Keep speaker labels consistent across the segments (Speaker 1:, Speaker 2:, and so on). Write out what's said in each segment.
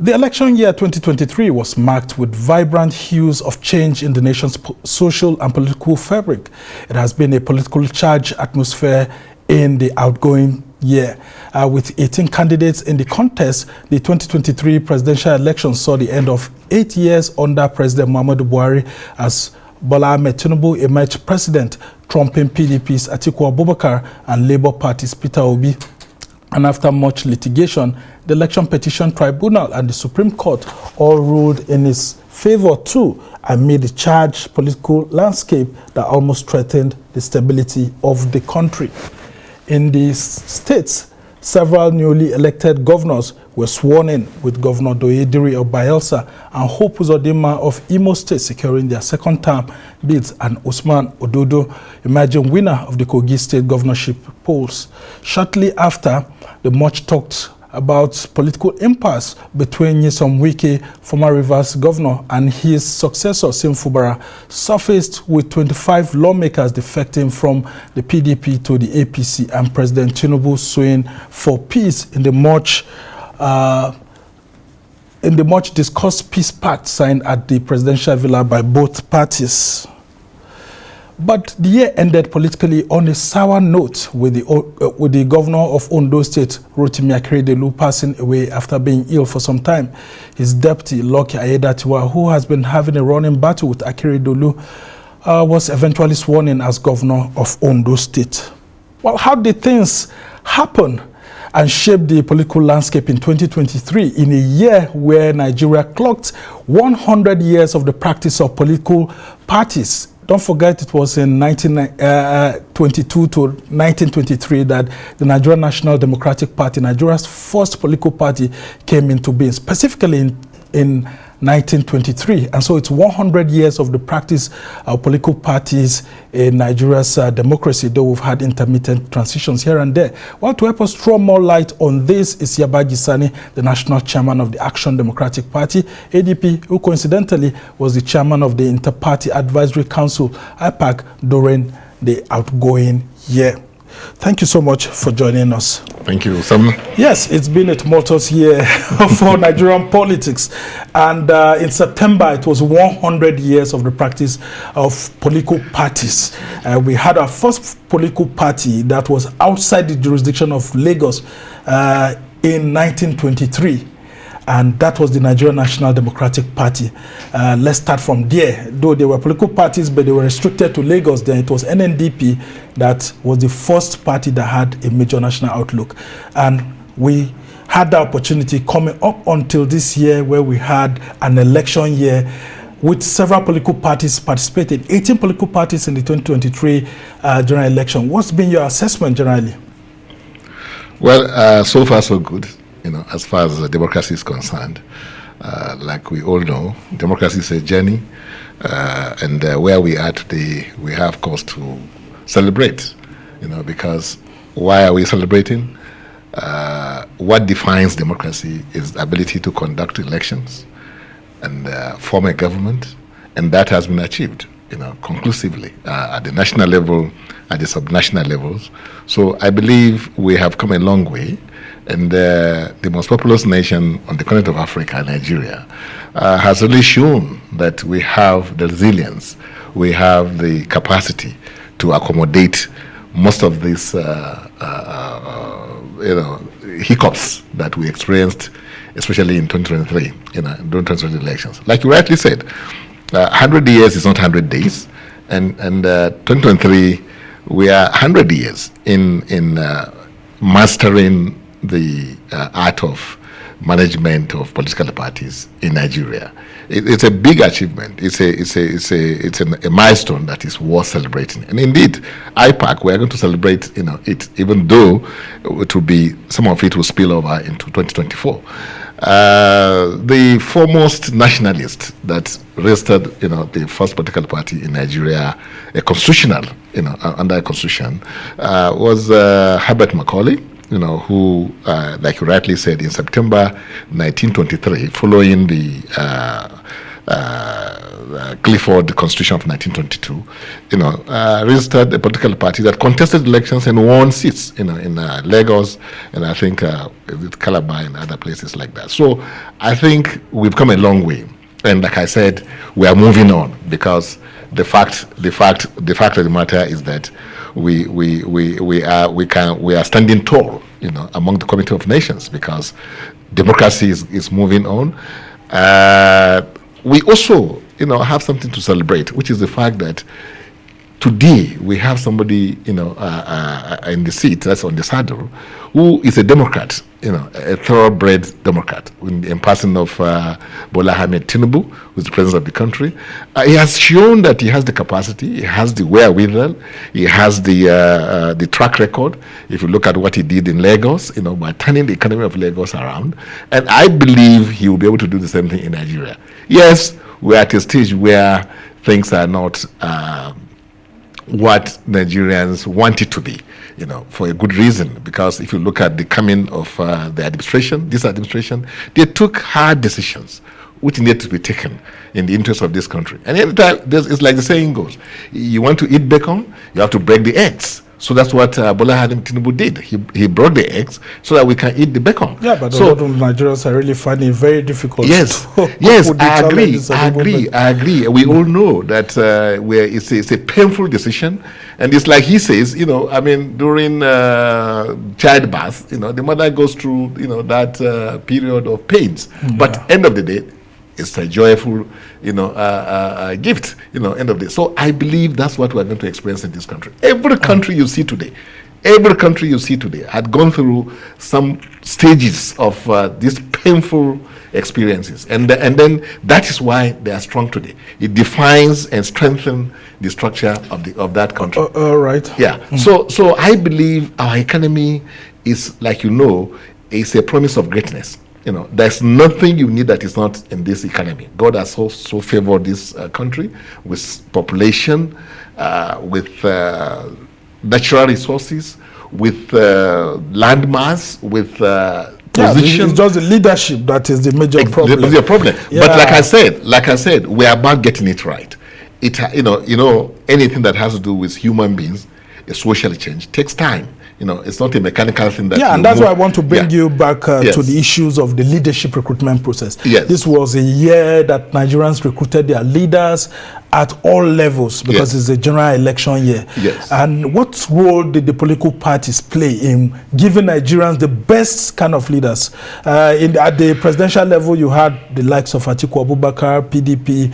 Speaker 1: The election year 2023 was marked with vibrant hues of change in the nation's social and political fabric. It has been a politically charged atmosphere in the outgoing year. With 18 candidates in the contest, the 2023 presidential election saw the end of 8 years under President Muhammadu Buhari as Bola Ahmed Tinubu emerged president, trumping PDP's Atiku Abubakar and Labour Party's Peter Obi. And after much litigation, the Election Petition Tribunal and the Supreme Court all ruled in his favor too, amid the charged political landscape that almost threatened the stability of the country. In the states, several newly elected governors were sworn in, with Governor Doyediri of Bayelsa and Hope Uzodinma of Imo State securing their second term bids, and Usman Ododo emerging winner of the Kogi State governorship polls. Shortly after, the much talked about political impasse between Nyesom Wike, former Rivers governor, and his successor, Sim Fubara, surfaced, with 25 lawmakers defecting from the PDP to the APC, and President Tinubu suing for peace in the much discussed peace pact signed at the presidential villa by both parties. But the year ended politically on a sour note, with the governor of Ondo State, Rotimi Akeredolu, passing away after being ill for some time. His deputy, Lucky Ayedatiwa, who has been having a running battle with Akeredolu, was eventually sworn in as governor of Ondo State. Well, how did things happen and shape the political landscape in 2023, in a year where Nigeria clocked 100 years of the practice of political parties? Don't forget, it was in 1922 to 1923 that the Nigerian National Democratic Party, Nigeria's first political party, came into being, specifically in 1923. And so it's 100 years of the practice of political parties in Nigeria's democracy, though we've had intermittent transitions here and there. Well, to help us throw more light on this is Yabagi Sani, the national chairman of the Action Democratic Party, ADP, who coincidentally was the chairman of the Inter-Party Advisory Council, IPAC, during the outgoing year. Thank you so much for joining us.
Speaker 2: Thank you, Sam.
Speaker 1: Yes, it's been a tumultuous year for Nigerian politics. And in September, it was 100 years of the practice of political parties. We had our first political party that was outside the jurisdiction of Lagos in 1923. And that was the Nigerian National Democratic Party. Let's start from there. Though there were political parties, but they were restricted to Lagos, then it was NNDP that was the first party that had a major national outlook. And we had the opportunity coming up until this year, where we had an election year with several political parties participating, 18 political parties in the 2023 general election. What's been your assessment generally?
Speaker 2: Well, so far so good. As far as democracy is concerned, like we all know, democracy is a journey, and where we are today, we have cause to celebrate, because why are we celebrating? What defines democracy is the ability to conduct elections and form a government, and that has been achieved, conclusively at the national level, at the subnational levels. So I believe we have come a long way. And the most populous nation on the continent of Africa, Nigeria, has really shown that we have the resilience, we have the capacity to accommodate most of these hiccups that we experienced, especially in 2023, during 2023 elections. Like you rightly said, 100 years is not 100 days, and 2023, we are 100 years in mastering the art of management of political parties in Nigeria. It's a big achievement. It's a milestone that is worth celebrating. And indeed, IPAC, we are going to celebrate it, even though it will be, some of it will spill over into 2024. The foremost nationalist that registered, the first political party in Nigeria, a constitutional, under a constitution, was Herbert Macaulay. Who, like you rightly said, in September 1923, following the Clifford Constitution of 1922, registered a political party that contested elections and won seats, in Lagos, and I think with Calabar and other places like that. So I think we've come a long way, and like I said, we are moving on, because the fact of the matter is that we are standing tall, among the Community of Nations, because democracy is moving on. We also, have something to celebrate, which is the fact that today we have somebody, in the seat, that's on the saddle, who is a Democrat, a thoroughbred Democrat, in person of Bola Ahmed Tinubu, who's the president of the country. He has shown that he has the capacity, he has the wherewithal, he has the track record. If you look at what he did in Lagos, by turning the economy of Lagos around, and I believe he will be able to do the same thing in Nigeria. Yes, we're at a stage where things are not what Nigerians want it to be, for a good reason. Because if you look at the coming of this administration, they took hard decisions which need to be taken in the interest of this country. And every time, it's like the saying goes, you want to eat bacon, you have to break the eggs. So that's what Bola Ahmed Tinubu did. He broke the eggs so that we can eat the bacon.
Speaker 1: Yeah, but a lot of Nigerians are really finding it very difficult.
Speaker 2: Yes, I agree. We all know that it's a painful decision. And it's like he says, during childbirth, the mother goes through, that period of pains. Yeah. But end of the day, it's a joyful, gift, end of the day. So I believe that's what we're going to experience in this country. Every country you see today had gone through some stages of these painful experiences. And then that is why they are strong today. It defines and strengthens the structure of that country.
Speaker 1: All right.
Speaker 2: Yeah. So I believe our economy is, like is a promise of greatness. There's nothing you need that is not in this economy. God has so favored this country with population, with natural resources, with landmass, with position.
Speaker 1: It's just the leadership that is the major problem.
Speaker 2: The problem. Yeah. But like I said, we are about getting it right. It anything that has to do with human beings, a social change takes time. It's not a mechanical thing that.
Speaker 1: Yeah, and that's why I want to bring you back to the issues of the leadership recruitment process.
Speaker 2: Yes.
Speaker 1: This was a year that Nigerians recruited their leaders at all levels, because it's a general election year.
Speaker 2: Yes.
Speaker 1: And what role did the political parties play in giving Nigerians the best kind of leaders? At the presidential level, you had the likes of Atiku Abubakar, PDP.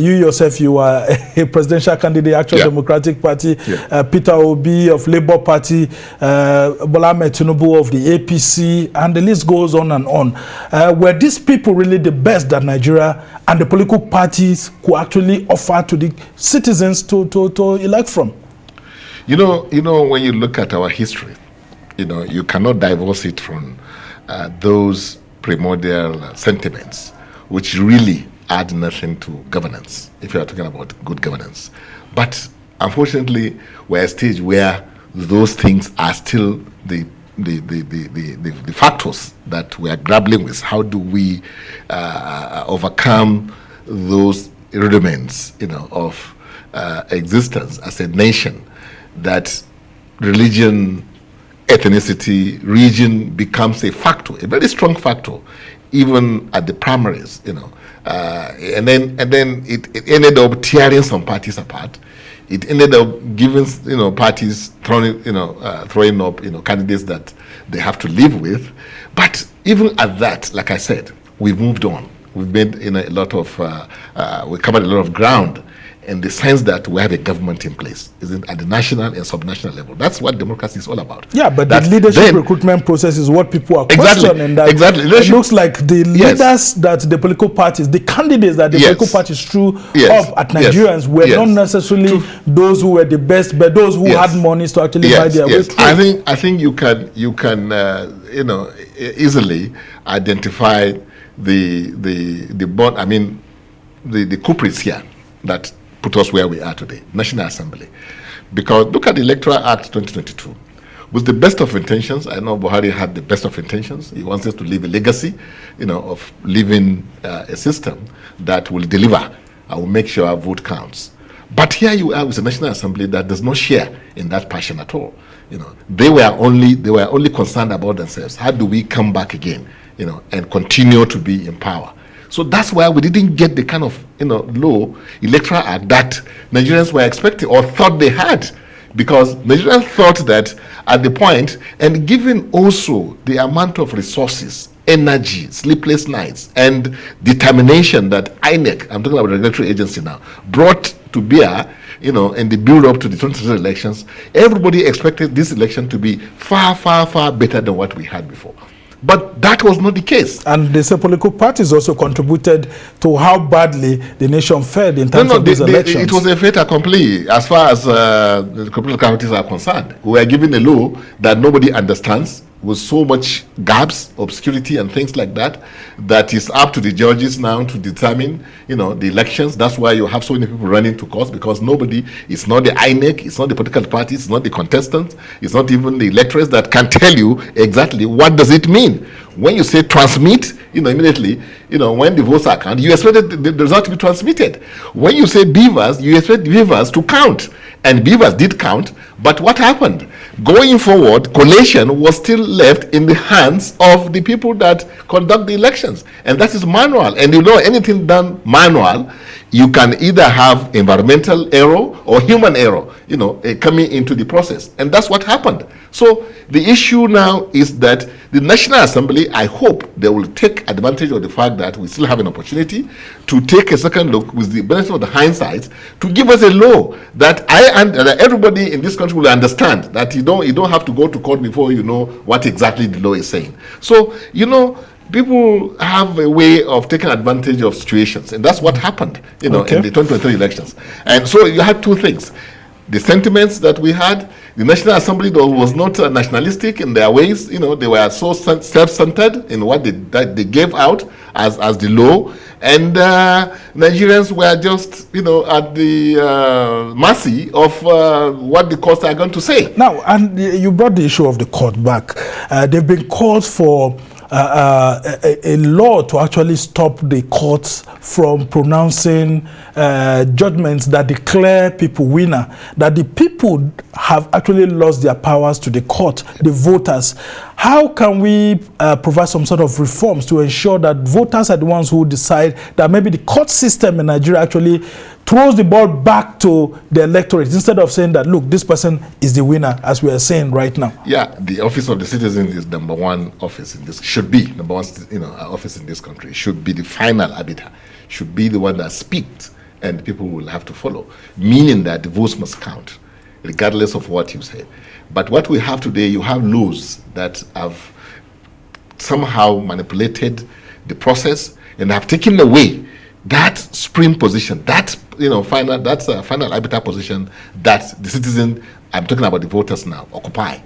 Speaker 1: You yourself, you were a presidential candidate, Action Democratic Party. Peter Obi of Labour Party, Bola Ahmed Tinubu of the APC, and the list goes on and on. Were these people really the best that Nigeria and the political parties could actually offer to the citizens to elect from?
Speaker 2: When you look at our history, you cannot divorce it from those primordial sentiments, which really add nothing to governance, if you are talking about good governance. But unfortunately, we're at a stage where those things are still the factors that we are grappling with. How do we overcome those rudiments, of existence as a nation, that religion, ethnicity, region becomes a factor, a very strong factor, even at the primaries, and then it ended up tearing some parties apart. It ended up giving parties throwing up candidates that they have to live with. But even at that, like I said, we've moved on. We've made a lot of we covered a lot of ground in the sense that we have a government in place, isn't at the national and subnational level. That's what democracy is all about.
Speaker 1: Yeah, but the leadership recruitment process is what people are questioning. Exactly. It looks like the leaders that the political parties, the candidates that the political parties threw up at Nigerians were not necessarily those who were the best, but those who had monies to actually buy their way through.
Speaker 2: I think you can easily identify the culprits here that put us where we are today, National Assembly. Because look at the Electoral Act 2022. With the best of intentions, I know Buhari had the best of intentions. He wants us to leave a legacy, of living a system that will deliver I will make sure our vote counts. But here you are with the National Assembly that does not share in that passion at all. They were only concerned about themselves. How do we come back again, and continue to be in power? So that's why we didn't get the kind of low electoral act that Nigerians were expecting or thought they had, because Nigerians thought that at the point, and given also the amount of resources, energy, sleepless nights, and determination that INEC, I'm talking about the regulatory agency now, brought to bear, in the build-up to the 2023 elections, everybody expected this election to be far, far, far better than what we had before. But that was not the case.
Speaker 1: And the political parties also contributed to how badly the nation fared in terms of these elections.
Speaker 2: It was a fait accompli as far as the political parties are concerned. We were given a law that nobody understands, with so much gaps, obscurity, and things like that, that is up to the judges now to determine, the elections. That's why you have so many people running to court, because nobody, it's not the INEC, it's not the political parties, it's not the contestants, it's not even the electors that can tell you exactly what does it mean. When you say transmit, immediately, when the votes are counted, you expect the result to be transmitted. When you say beavers, you expect beavers to count. And beavers did count, but what happened? Going forward, collation was still left in the hands of the people that conduct the elections. And that is manual. And anything done manual, you can either have environmental error or human error, coming into the process. And that's what happened. So the issue now is that the National Assembly, I hope they will take advantage of the fact that we still have an opportunity to take a second look with the benefit of the hindsight to give us a law that that everybody in this country will understand, that you don't have to go to court before you know what exactly the law is saying. So, people have a way of taking advantage of situations, and that's what happened, in the 2023 elections. And so you had two things. The sentiments that we had, the National Assembly was not nationalistic in their ways. They were so self-centered in what they gave out as the law, and Nigerians were just at the mercy of what the courts are going to say.
Speaker 1: Now, and you brought the issue of the court back. They've been called for a law to actually stop the courts from pronouncing judgments that declare people winner, that the people have actually lost their powers to the court, the voters. How can we provide some sort of reforms to ensure that voters are the ones who decide that maybe the court system in Nigeria actually throws the ball back to the electorate instead of saying that, look, this person is the winner, as we are saying right now?
Speaker 2: Yeah, the office of the citizen is number one office in this, should be number one, office in this country. It should be the final arbiter, should be the one that speaks, and people will have to follow, meaning that the votes must count, regardless of what you say. But what we have today, you have laws that have somehow manipulated the process and have taken away that supreme position, that final arbiter position that the citizen, I'm talking about the voters now, occupy.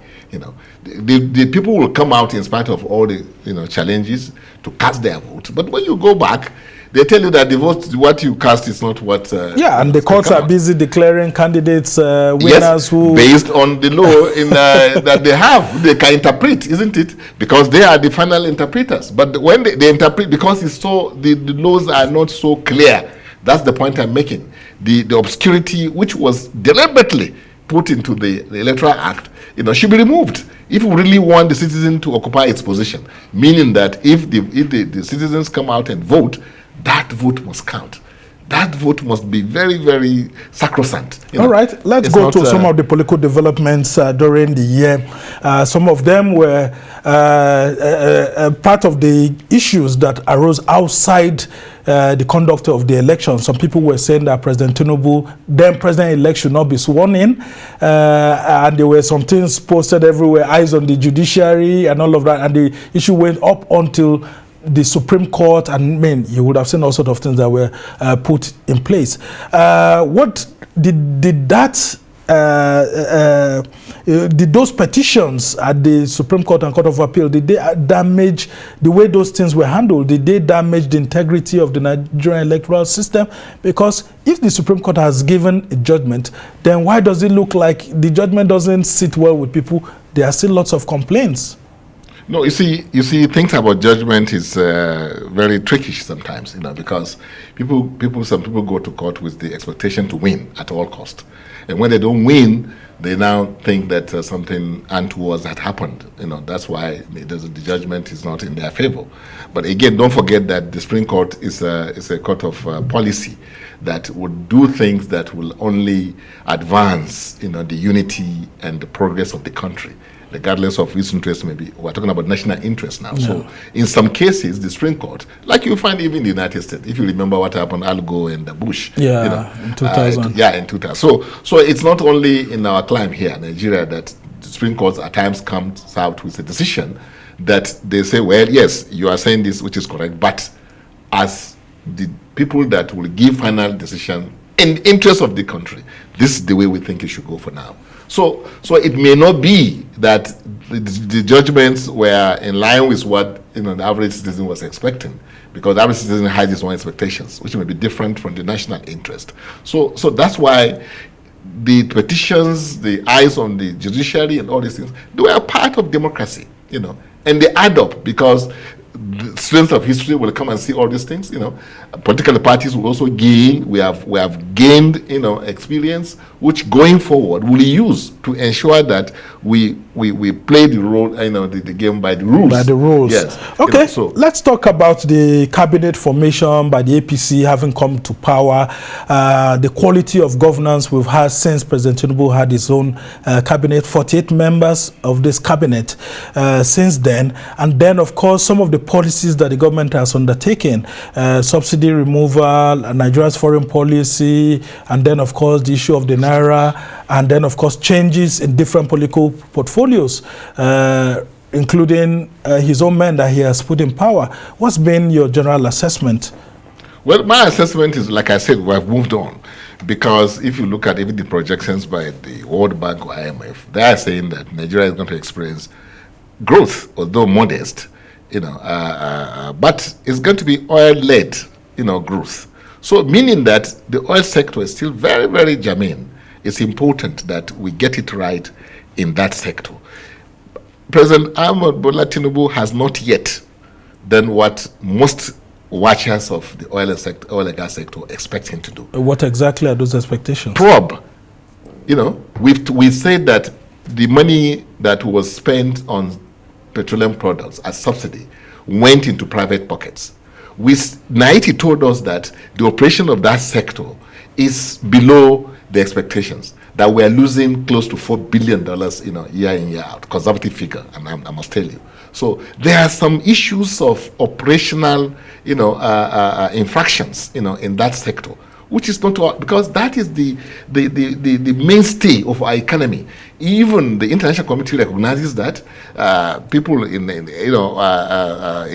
Speaker 2: The people will come out in spite of all the challenges to cast their vote. But when you go back, they tell you that the vote, what you cast is not what.
Speaker 1: And the courts are busy declaring candidates winners, yes, who
Speaker 2: based on the law that they have, they can interpret, isn't it? Because they are the final interpreters. But when they interpret, because it's so the laws are not so clear. That's the point I'm making. The obscurity which was deliberately put into the Electoral Act, should be removed if we really want the citizen to occupy its position. Meaning that if the citizens come out and vote, that vote must count. That vote must be very, very sacrosanct.
Speaker 1: All right, let's go to some of the political developments during the year. Some of them were part of the issues that arose outside the conduct of the election. Some people were saying that President Tinubu, then president-elect, should not be sworn in. And there were some things posted everywhere, eyes on the judiciary and all of that. And the issue went up until the Supreme Court, and you would have seen all sorts of things that were put in place. What did those petitions at the Supreme Court and Court of Appeal, did they damage the way those things were handled? Did they damage the integrity of the Nigerian electoral system? Because if the Supreme Court has given a judgment, then why does it look like the judgment doesn't sit well with people? There are still lots of complaints.
Speaker 2: No, you see, things about judgment is very tricky sometimes, because some people go to court with the expectation to win at all cost, and when they don't win, they now think that something untoward had happened. That's why the judgment is not in their favor. But again, don't forget that the Supreme Court is a court of policy that would do things that will only advance, the unity and the progress of the country, regardless of which interest may be. We're talking about national interest now. Yeah. So in some cases, the Supreme Court, like you find even in the United States, if you remember what happened, Al Gore and Bush.
Speaker 1: Yeah, in 2000.
Speaker 2: In 2000. So it's not only in our climb here, Nigeria, that the Supreme Court at times comes out with a decision that they say, well, yes, you are saying this, which is correct, but as the people that will give final decision in the interest of the country, this is the way we think it should go for now. So it may not be that the judgments were in line with what the average citizen was expecting, because the average citizen has his own expectations, which may be different from the national interest. So that's why the petitions, the eyes on the judiciary and all these things, they were a part of democracy, and they add up, because the students of history will come and see all these things. Political parties will also gain. We have gained experience, which going forward we'll use to ensure that we play the role, the game by the rules.
Speaker 1: By the rules.
Speaker 2: Yes.
Speaker 1: Okay. So let's talk about the cabinet formation by the APC having come to power. The quality of governance we've had since President Tinubu had his own cabinet. 48 members of this cabinet since then, and then of course some of the policies that the government has undertaken, subsidy removal, Nigeria's foreign policy, and then of course the issue of the Naira, and then of course changes in different political portfolios, including his own men that he has put in power. What's been your general assessment?
Speaker 2: Well, my assessment is, like I said, we have moved on, because if you look at even the projections by the World Bank or IMF, they are saying that Nigeria is going to experience growth, although modest, but it's going to be oil-led, growth. So meaning that the oil sector is still very, very germane. It's important that we get it right in that sector. President Ahmed Bola Tinubu has not yet done what most watchers of the oil and gas sector expect him to do.
Speaker 1: What exactly are those expectations?
Speaker 2: Probe. We've said that the money that was spent on petroleum products as subsidy went into private pockets. Naiti told us that the operation of that sector is below the expectations, that we are losing close to $4 billion, year in, year out, conservative figure, and I must tell you. So there are some issues of operational, infractions, in that sector, which is not, because that is the mainstay of our economy. Even the international community recognizes that. People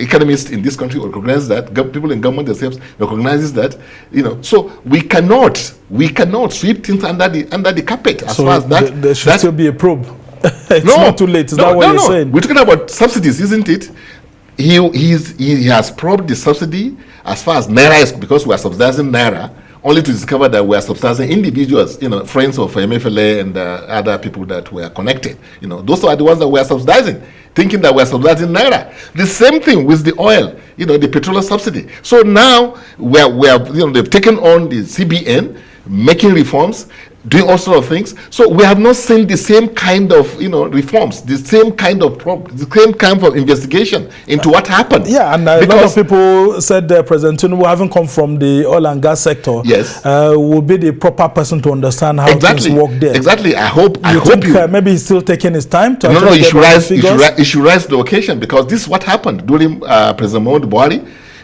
Speaker 2: economists in this country recognize that. People in government themselves recognizes that. So we cannot sweep things under the carpet. As far as that,
Speaker 1: there should still be a probe. It's not too late. Is that what you're saying?
Speaker 2: We're talking about subsidies, isn't it? He has probed the subsidy as far as Naira is, because we are subsidizing Naira, only to discover that we are subsidizing individuals, friends of MFLA and other people that were connected. Those are the ones that we are subsidizing, thinking that we are subsidizing Naira. The same thing with the oil, the petroleum subsidy. So now they've taken on the CBN, making reforms, doing all sorts of things. So we have not seen the same kind of reforms, the same kind of investigation into what happened.
Speaker 1: Yeah, and a lot of people said President Tinubu, having come from the oil and gas sector,
Speaker 2: yes,
Speaker 1: will be the proper person to understand how things work there.
Speaker 2: Exactly. I hope
Speaker 1: maybe he's still taking his time to
Speaker 2: he should rise the occasion, because this is what happened during President Muhammadu Buhari.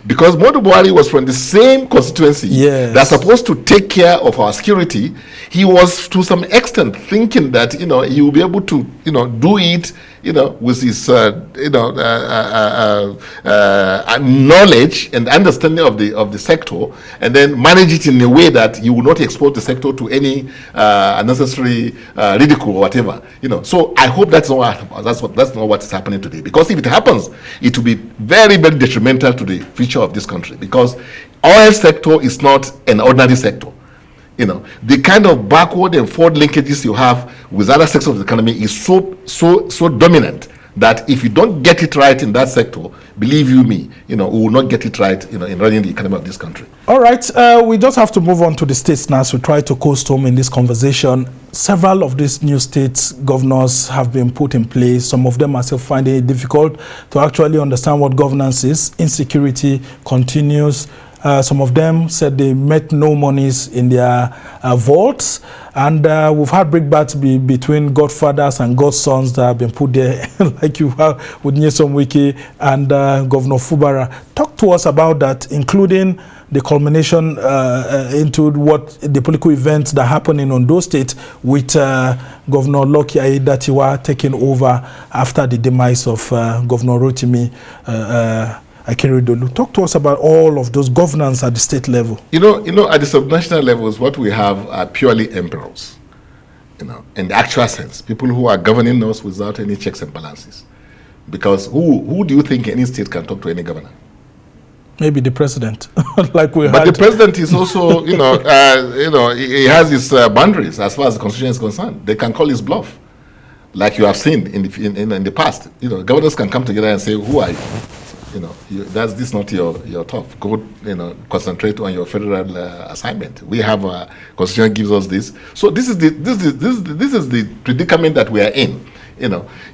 Speaker 2: Because Muhammadu Buhari was from the same constituency, yes, that's supposed to take care of our security. He was to some extent thinking that he will be able to do it with his knowledge and understanding of the sector, and then manage it in a way that he will not expose the sector to any unnecessary ridicule or whatever. So I hope that's not what is happening today. Because if it happens, it will be very, very detrimental to the future of this country. Because oil sector is not an ordinary sector. The kind of backward and forward linkages you have with other sectors of the economy is so dominant that if you don't get it right in that sector, believe you me, we will not get it right, in running the economy of this country.
Speaker 1: All right, we just have to move on to the states now. So try to coast home in this conversation. Several of these new states governors have been put in place. Some of them are still finding it difficult to actually understand what governance is. Insecurity continues. Some of them said they met no monies in their vaults. And we've had brickbats between godfathers and godsons that have been put there, like you have with Nyesom Wike and Governor Fubara. Talk to us about that, including the culmination into what the political events that happen in Ondo State with Governor Lucky Aiyedatiwa taking over after the demise of Governor Rotimi Akeredolu. Talk to us about all of those governance at the state level.
Speaker 2: At the subnational levels, what we have are purely emperors, in the actual sense, people who are governing us without any checks and balances. Because who do you think any state can talk to any governor?
Speaker 1: Maybe the president, But
Speaker 2: the president is also, he has his boundaries as far as the constitution is concerned. They can call his bluff, like you have seen in the past. Governors can come together and say, "Who are you? This is not your top. Go, concentrate on your federal assignment. We have constitution gives us this. So this is the predicament that we are in.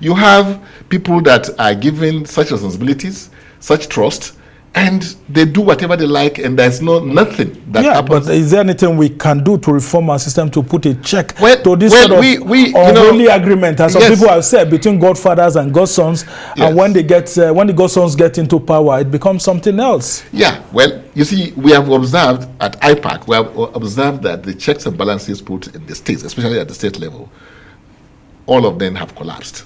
Speaker 2: You have people that are given such responsibilities, such trust, and they do whatever they like, and there's nothing that happens.
Speaker 1: But is there anything we can do to reform our system to put a check to this unholy agreement, as some people have said, between godfathers and godsons, and when the godsons get into power, it becomes something else?
Speaker 2: Yeah, well, you see, we have observed at IPAC, we have observed that the checks and balances put in the states, especially at the state level, all of them have collapsed.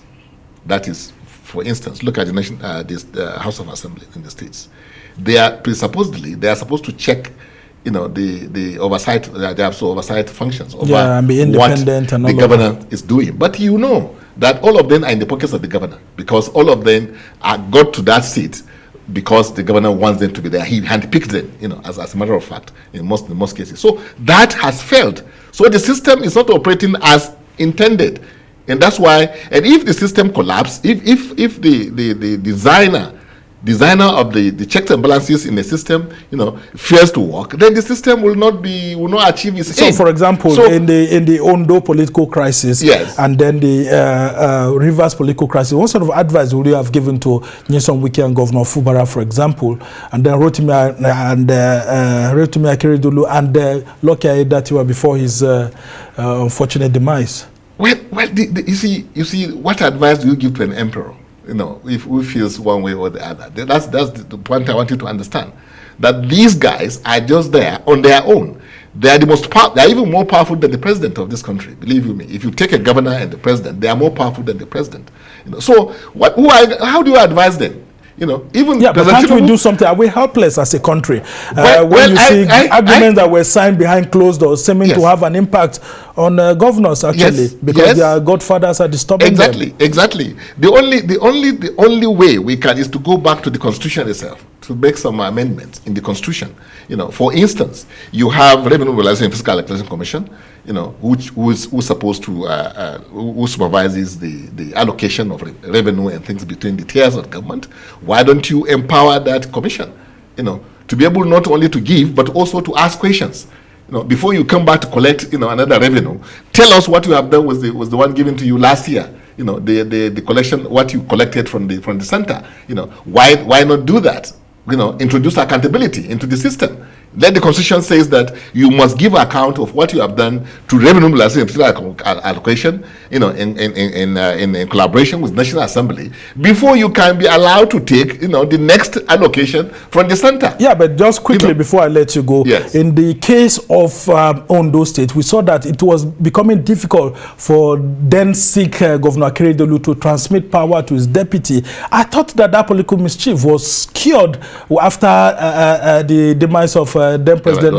Speaker 2: That is, for instance, look at the House of Assembly in the states. They are supposed to check, the oversight. They have oversight functions over
Speaker 1: and be independent
Speaker 2: what
Speaker 1: and
Speaker 2: the governor is doing. But that all of them are in the pockets of the governor, because all of them got to that seat because the governor wants them to be there. He handpicked them, as a matter of fact, in most cases. So that has failed. So the system is not operating as intended. And that's why, and if the system collapses, if the designer of the checks and balances in the system, fails to work, then the system will not achieve its aim.
Speaker 1: So, for example, in the Ondo political crisis, and then the Rivers political crisis, what sort of advice would you have given to Nyesom Wike and Governor Fubara, for example, and then Rotimi Akeredolu and Lucky Aiyedatiwa before his unfortunate demise?
Speaker 2: Well, you see, what advice do you give to an emperor? If he feels one way or the other. That's the point I want you to understand. That these guys are just there on their own. They are they are even more powerful than the president of this country. Believe you me. If you take a governor and the president, they are more powerful than the president. So how do you advise them? But
Speaker 1: can't we do something? Are we helpless as a country? When you see agreements that were signed behind closed doors seeming to have an impact on governors, actually, because their godfathers are disturbing them.
Speaker 2: Exactly. The only way we can is to go back to the Constitution itself, to make some amendments in the Constitution. For instance, you have Revenue Mobilization and Fiscal Allocation Commission, who's supposed to who supervises the allocation of revenue and things between the tiers of government. Why don't you empower that commission, to be able not only to give but also to ask questions? Before you come back to collect, another revenue, tell us what you have done was the one given to you last year. The collection, what you collected from the center. Why not do that? Introduce accountability into the system. Then the Constitution says that you must give account of what you have done to revenue mobilization and allocation, in collaboration with National Assembly, before you can be allowed to take, the next allocation from the center.
Speaker 1: Yeah, but just quickly before I let you go, in the case of Ondo State, we saw that it was becoming difficult for then sick Governor Akeredolu to transmit power to his deputy. I thought that political mischief was cured after the demise of then President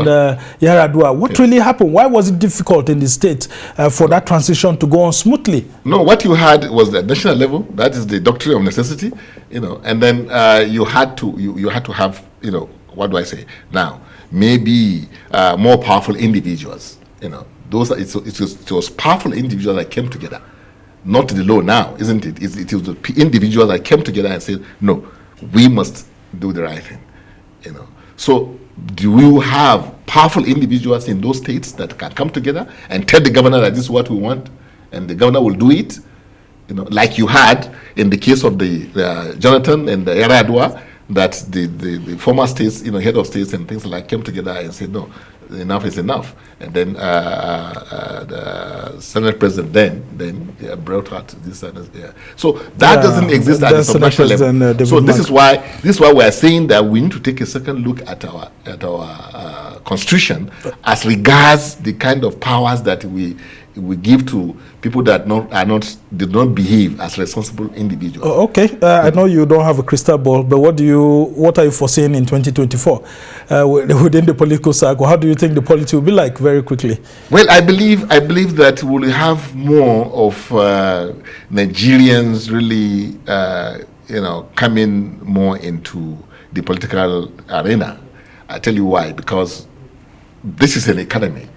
Speaker 1: Yar'Adua. What really happened? Why was it difficult in the state for that transition to go on smoothly?
Speaker 2: No, what you had was the national level. That is the doctrine of necessity, and then you had to have, what do I say now? Maybe more powerful individuals. It was powerful individuals that came together, not the law now, isn't it? It was the individuals that came together and said, no, we must do the right thing. So do you have powerful individuals in those states that can come together and tell the governor that this is what we want, and the governor will do it? Like you had in the case of the Jonathan and the Yaradua, that the former states, head of states and things like came together and said, no, enough is enough. And then the Senate president then brought out this. So that doesn't exist at the subnational level. So this is why we are saying that we need to take a second look at our constitution as regards the kind of powers that we give to people that did not behave as responsible individuals.
Speaker 1: Okay, I know you don't have a crystal ball, but what are you foreseeing in 2024 within the political cycle? How do you think the polity will be like, very quickly?
Speaker 2: Well, I believe that we'll have more of Nigerians really, coming more into the political arena. I tell you why. Because this is an economy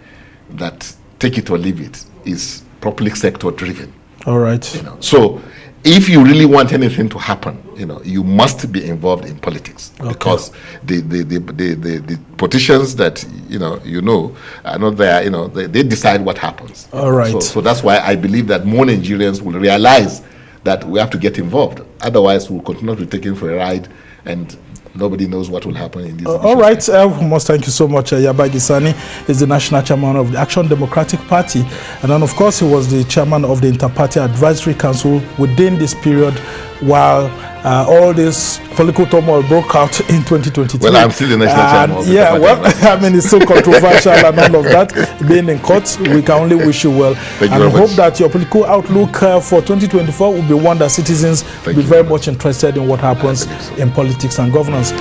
Speaker 2: that, take it or leave it, is public sector driven.
Speaker 1: All right.
Speaker 2: So if you really want anything to happen, you must be involved in politics. Okay. Because the politicians that are not there. They decide what happens.
Speaker 1: All right.
Speaker 2: So that's why I believe that more Nigerians will realize that we have to get involved. Otherwise, we'll continue to be taken for a ride, and nobody knows what will happen in this.
Speaker 1: All right. We must thank you so much. Yabagi Sani is the national chairman of the Action Democratic Party. And then, of course, he was the chairman of the Inter-Party Advisory Council within this period while all this political turmoil broke out in 2023.
Speaker 2: Well, I'm still the national chairman.
Speaker 1: Yeah, well, I mean, it's so controversial and all of that. Being in court, we can only wish you well.
Speaker 2: Thank
Speaker 1: and
Speaker 2: you
Speaker 1: I hope that your political outlook for 2024 will be one that citizens will be very much interested in what happens in politics and governance.